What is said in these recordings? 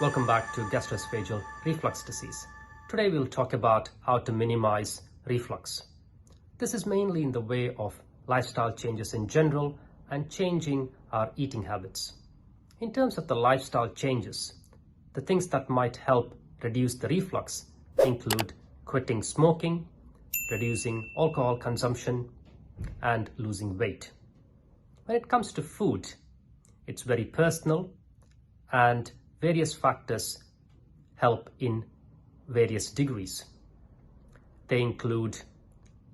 Welcome back to Gastro-oesophageal reflux disease. Today we'll talk about how to minimize reflux. This is mainly in the way of lifestyle changes in general and changing our eating habits. In terms of the lifestyle changes, the things that might help reduce the reflux include quitting smoking, reducing alcohol consumption, and losing weight. When it comes to food, it's very personal and various factors help in various degrees. They include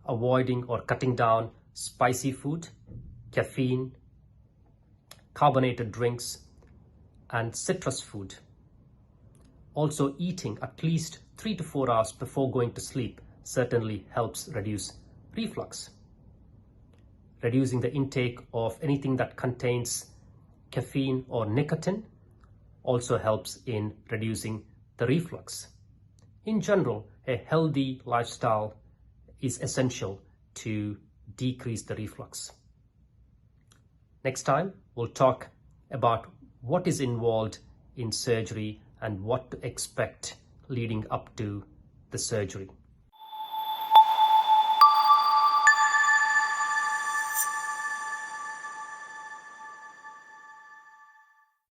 avoiding or cutting down spicy food, caffeine, carbonated drinks, and citrus food. Also, eating at least 3 to 4 hours before going to sleep certainly helps reduce reflux. Reducing the intake of anything that contains caffeine or nicotine also helps in reducing the reflux. In general, a healthy lifestyle is essential to decrease the reflux. Next time, we'll talk about what is involved in surgery and what to expect leading up to the surgery.